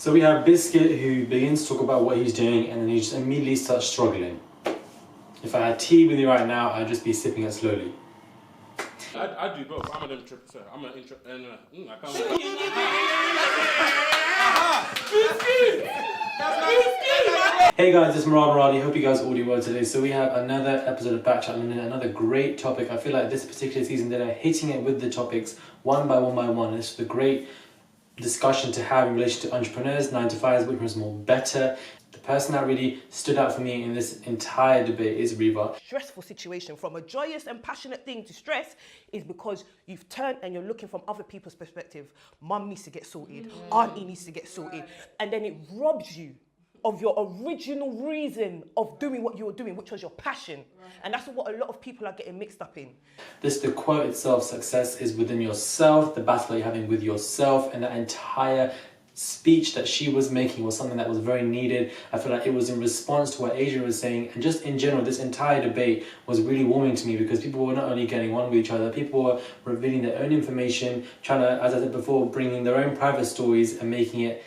So we have Biscuit, who begins to talk about what he's doing and then he just immediately starts struggling. If I had tea with you right now, I'd just be sipping it slowly. I do both. I'm an entrepreneur. I'm an entrepreneur. I can't. Hey guys, it's Maradi. Hope you guys all do well today. So we have another episode of Bkchat Ldn, another great topic. I feel like this particular season they're hitting it with the topics one by one. This is a great discussion to have in relation to entrepreneurs, 9 to 5s, which was more better. The person that really stood out for me in this entire debate is Riva. Stressful situation from a joyous and passionate thing to stress is because you've turned and you're looking from other people's perspective. Mum needs to get sorted, auntie needs to get sorted, and then it robs you of your original reason of doing what you were doing, which was your passion. And that's what a lot of people are getting mixed up in. The quote itself, success is within yourself, the battle you're having with yourself, and that entire speech that she was making was something that was very needed. I feel like it was in response to what Adrian was saying, and just in general, this entire debate was really warming to me because people were not only getting on with each other, people were revealing their own information, trying to, as I said before, bringing their own private stories and making it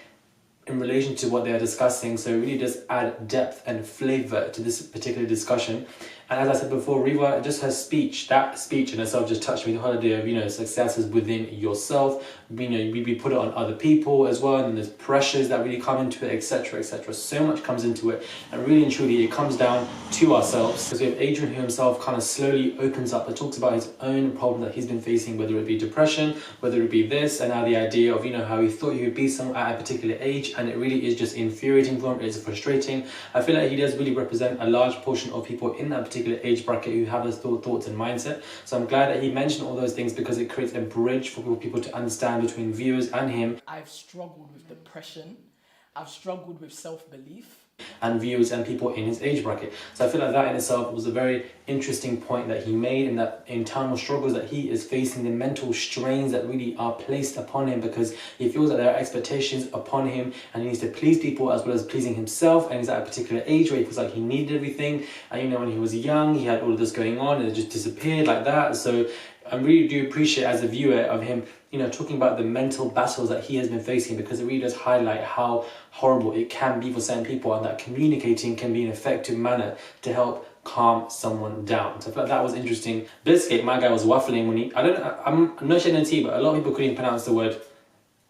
in relation to what they are discussing. So it really does add depth and flavour to this particular discussion. And as I said before, Riva, just her speech, that speech in itself just touched me. The whole idea of, success is within yourself. We put it on other people as well, and there's pressures that really come into it, etc, etc. So much comes into it, and really and truly it comes down to ourselves. Because we have Adrian, who himself kind of slowly opens up and talks about his own problem that he's been facing, whether it be depression, whether it be this, and now the idea of, how he thought he would be some at a particular age, and it really is just infuriating for him, it's frustrating. I feel like he does really represent a large portion of people in that particular age bracket who have those thoughts and mindset. So I'm glad that he mentioned all those things because it creates a bridge for people to understand between viewers and him. I've struggled with depression. I've struggled with self-belief. And viewers and people in his age bracket. So I feel like that in itself was a very interesting point that he made, and that internal struggles that he is facing, the mental strains that really are placed upon him because he feels that there are expectations upon him and he needs to please people as well as pleasing himself, and he's at a particular age where he feels like he needed everything, and when he was young he had all of this going on and it just disappeared like that. So I really do appreciate as a viewer of him talking about the mental battles that he has been facing, because it really does highlight how horrible it can be for certain people, and that communicating can be an effective manner to help calm someone down. So I feel like that was interesting. Biscuit, my guy, was waffling when I'm not shedding tea, but a lot of people couldn't even pronounce the word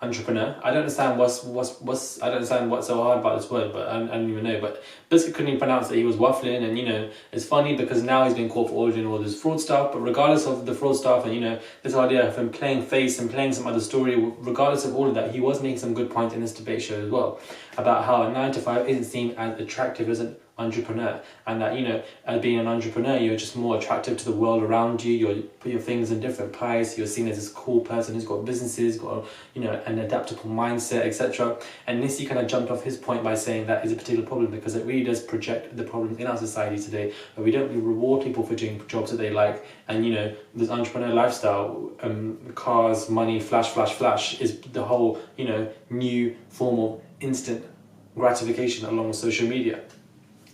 entrepreneur. I don't understand I don't understand what's so hard about this word, but I don't even know. But Biscuit couldn't even pronounce that he was waffling, and it's funny because now he's been caught for doing all this fraud stuff. But regardless of the fraud stuff and this idea of him playing face and playing some other story, regardless of all of that, he was making some good points in this debate show as well about how a 9 to 5 isn't seen as attractive as an entrepreneur, and that as being an entrepreneur you're just more attractive to the world around you. You put your fingers in different pies, you're seen as this cool person who's got businesses, got an adaptable mindset, etc. And Nissi kind of jumped off his point by saying that is a particular problem because it really does project the problems in our society today, where we don't really reward people for doing jobs that they like, and this entrepreneur lifestyle, cars, money, flash is the whole new form of instant gratification along with social media.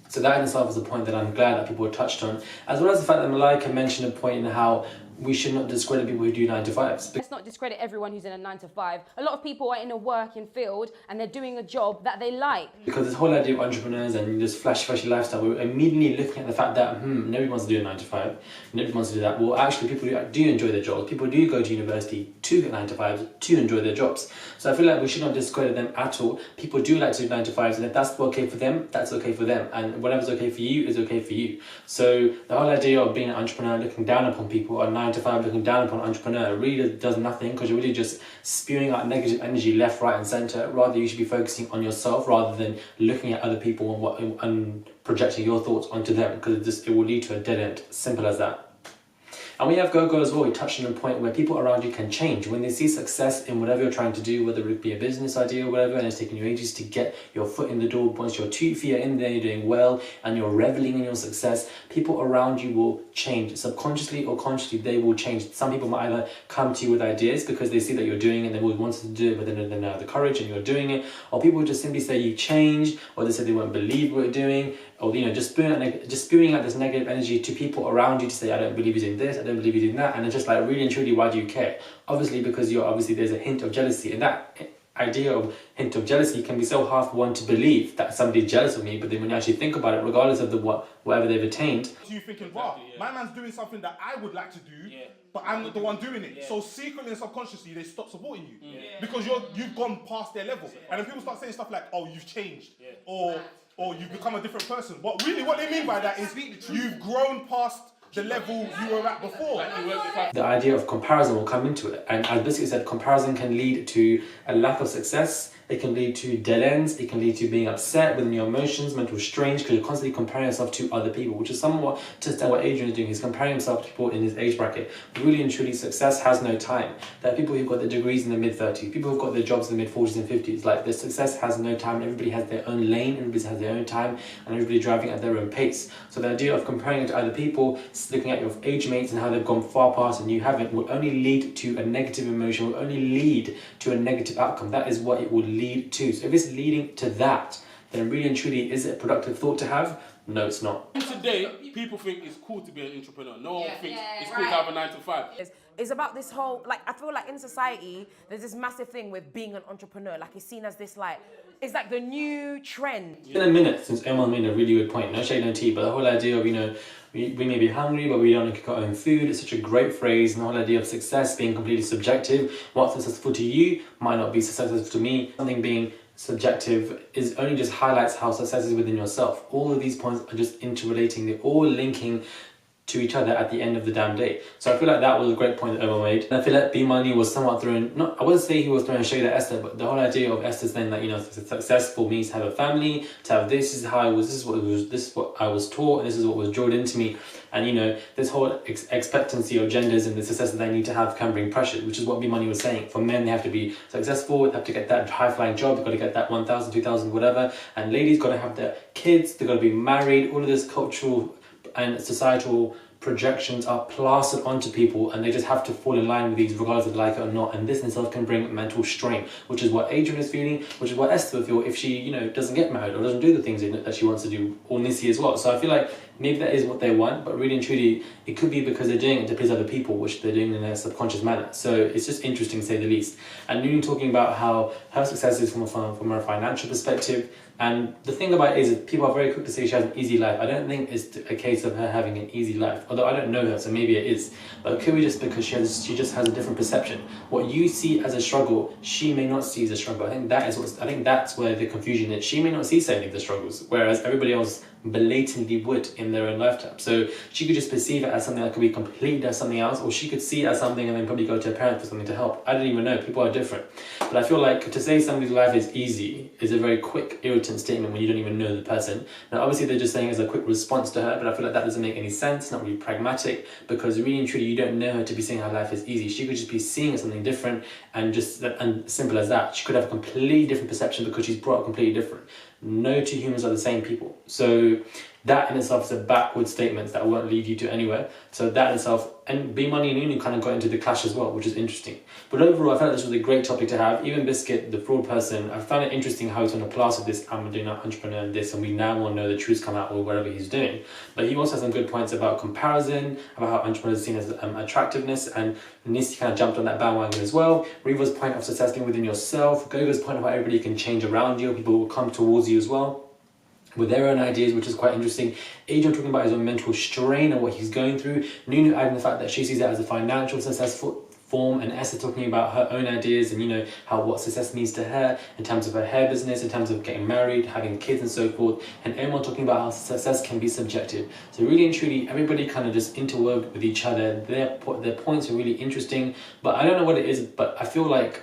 So that in itself is a point that I'm glad that people touched on, as well as the fact that Malika mentioned a point in how we should not discredit people who do 9 to 5s. Let's not discredit everyone who's in a 9 to 5. A lot of people are in a working field and they're doing a job that they like. Because this whole idea of entrepreneurs and this flashy lifestyle, we're immediately looking at the fact that nobody wants to do a 9 to 5, nobody wants to do that. Well, actually, people do enjoy their jobs. People do go to university to get 9 to 5s to enjoy their jobs. So I feel like we should not discredit them at all. People do like to do 9 to 5s, and if that's okay for them, that's okay for them. And whatever's okay for you is okay for you. So the whole idea of being an entrepreneur, looking down upon people, or 9 to 5 looking down upon an entrepreneur, really does nothing, because you're really just spewing out negative energy left, right and centre. Rather, you should be focusing on yourself rather than looking at other people and projecting your thoughts onto them, because it will lead to a dead end. Simple as that. And we have Gogo as well. We touched on a point where people around you can change. When they see success in whatever you're trying to do, whether it be a business idea or whatever, and it's taking you ages to get your foot in the door, once your 2 feet are in there, you're doing well, and you're reveling in your success, people around you will change. Subconsciously or consciously, they will change. Some people might either come to you with ideas because they see that you're doing it and they will want to do it, but then they have the courage and you're doing it. Or people just simply say you changed, or they say they won't believe what you're doing, or just spewing out this negative energy to people around you to say, I don't believe you're doing this, I don't believe you're doing that, and it's just like, really and truly, why do you care? Obviously, because there's a hint of jealousy, and that idea of hint of jealousy can be so hard for one to believe that somebody's jealous of me, but then when you actually think about it, regardless of whatever they've attained. So you're thinking, wow, my man's doing something that I would like to do, but I'm not the one doing it. So secretly and subconsciously, they stop supporting you because you've gone past their level. And then people start saying stuff like, oh, you've changed, or you've become a different person. But really what they mean by that is you've grown past the level you were at before. The idea of comparison will come into it. And as Biscuit said, comparison can lead to a lack of success. It can lead to dead ends. It can lead to being upset within your emotions, mental strain, because you're constantly comparing yourself to other people, which is somewhat just what Adrian is doing. He's comparing himself to people in his age bracket. Really and truly, success has no time. There are people who've got their degrees in the mid-30s, people who've got their jobs in the mid-40s and 50s. Like, their success has no time. Everybody has their own lane, everybody has their own time, and everybody driving at their own pace. So the idea of comparing it to other people, looking at your age mates and how they've gone far past and you haven't, will only lead to a negative emotion, will only lead to a negative outcome. That is what it will lead to. So if it's leading to that, then really and truly, is it a productive thought to have? No, it's not. Today, people think it's cool to be an entrepreneur. No one thinks it's cool to have a 9 to 5. It's about this whole, like, I feel like in society, there's this massive thing with being an entrepreneur. Like, it's seen as this, like, it's like the new trend. It's been a minute since Emma made a really good point. No shade, no tea, but the whole idea of, we may be hungry, but we don't cook our own food. It's such a great phrase. And the whole idea of success being completely subjective. What's successful to you might not be successful to me. Something being subjective is only just highlights how success is within yourself. All of these points are just interrelating. They're all linking to each other at the end of the damn day. So I feel like that was a great point that Emma made. And I feel like B-Money was somewhat throwing, I wouldn't say he was throwing shade at Esther, but the whole idea of Esther saying that, success for me is to have a family, to have this is how I was, this is what I was taught, and this is what was drilled into me. And this whole expectancy of genders and the success that they need to have can bring pressure, which is what B-Money was saying. For men, they have to be successful, they have to get that high-flying job, they've got to get that 1,000, 2,000, whatever. And ladies got to have their kids, they've got to be married. All of this cultural and societal projections are plastered onto people, and they just have to fall in line with these regardless of they like it or not. And this in itself can bring mental strain, which is what Adrian is feeling, which is what Esther will feel if she doesn't get married or doesn't do the things that she wants to do, or Nissi as well. So I feel like maybe that is what they want, but really and truly it could be because they're doing it to please other people, which they're doing in a subconscious manner. So it's just interesting to say the least. And Nunu talking about how her success is from a financial perspective. And the thing about it is people are very quick to say she has an easy life. I don't think it's a case of her having an easy life, although I don't know her, so maybe it is. But it could be just because she just has a different perception. What you see as a struggle, she may not see as a struggle. I think that's where the confusion is. She may not see so many of the struggles, whereas everybody else blatantly would in their own lifetime. So she could just perceive it as something that could be completely as something else, or she could see it as something and then probably go to her parents for something to help. I don't even know. People are different. But I feel like to say somebody's life is easy is a very quick, irritant statement when you don't even know the person. Now, obviously, they're just saying it as a quick response to her, but I feel like that doesn't make any sense. It's not really pragmatic, because really and truly, you don't know her to be saying her life is easy. She could just be seeing it something different, and simple as that. She could have a completely different perception because she's brought up completely different. No two humans are the same people. So that in itself is a backward statement that won't lead you to anywhere. So that in itself, and B-Money and Nunu kind of got into the clash as well, which is interesting. But overall, I felt like this was a great topic to have. Even Biscuit, the fraud person, I found it interesting how he's on the class of this, I'm doing an entrepreneur and this, and we now want to know the truth come out or whatever he's doing. But he also has some good points about comparison, about how entrepreneurs are seen as attractiveness, and Nissi kind of jumped on that bandwagon as well. Riva's point of success being within yourself, Goga's point of how everybody can change around you, people will come towards you as well with their own ideas, which is quite interesting. Adrian talking about his own mental strain and what he's going through. Nunu adding the fact that she sees it as a financial successful form, and Esther talking about her own ideas and what success means to her in terms of her hair business, in terms of getting married, having kids and so forth. And Emma talking about how success can be subjective. So really and truly, everybody kind of just interwove with each other. Their points are really interesting, but I don't know what it is, but I feel like,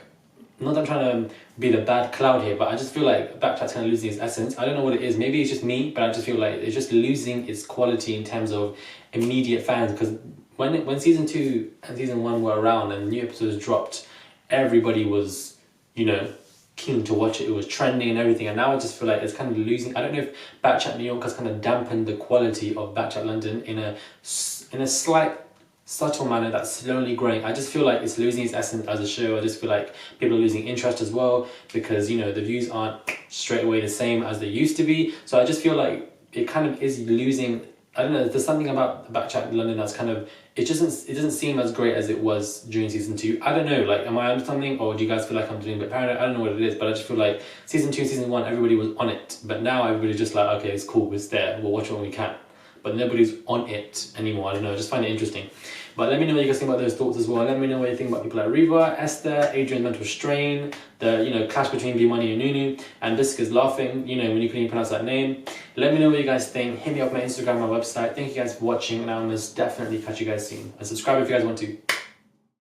not that I'm trying to be the bad cloud here, but I just feel like Bkchat's kind of losing its essence. I don't know what it is. Maybe it's just me, but I just feel like it's just losing its quality in terms of immediate fans. Because when season 2 and season 1 were around and new episodes dropped, everybody was, keen to watch it. It was trending and everything. And now I just feel like it's kind of losing. I don't know if Bkchat New York has kind of dampened the quality of Bkchat London in a slight, subtle manner that's slowly growing. I just feel like it's losing its essence as a show. I just feel like people are losing interest as well, because the views aren't straight away the same as they used to be. So I just feel like it kind of is losing I don't know, there's something about Bkchat Ldn that's kind of, it doesn't seem as great as it was during season 2. I don't know, like, am I on something, or do you guys feel like I'm doing a bit paranoid? I don't know what it is, but I just feel like season 2, season 1, everybody was on it, but now everybody's just like, okay, it's cool, it's there, we'll watch it when we can. But nobody's on it anymore. I don't know, I just find it interesting. But let me know what you guys think about those thoughts as well. Let me know what you think about people like Reva, Esther, Adrian's mental strain, the clash between B-Money and Nunu, and Biscuit's laughing, when you couldn't even pronounce that name. Let me know what you guys think. Hit me up on my Instagram, my website. Thank you guys for watching, and I'll most definitely catch you guys soon. And subscribe if you guys want to.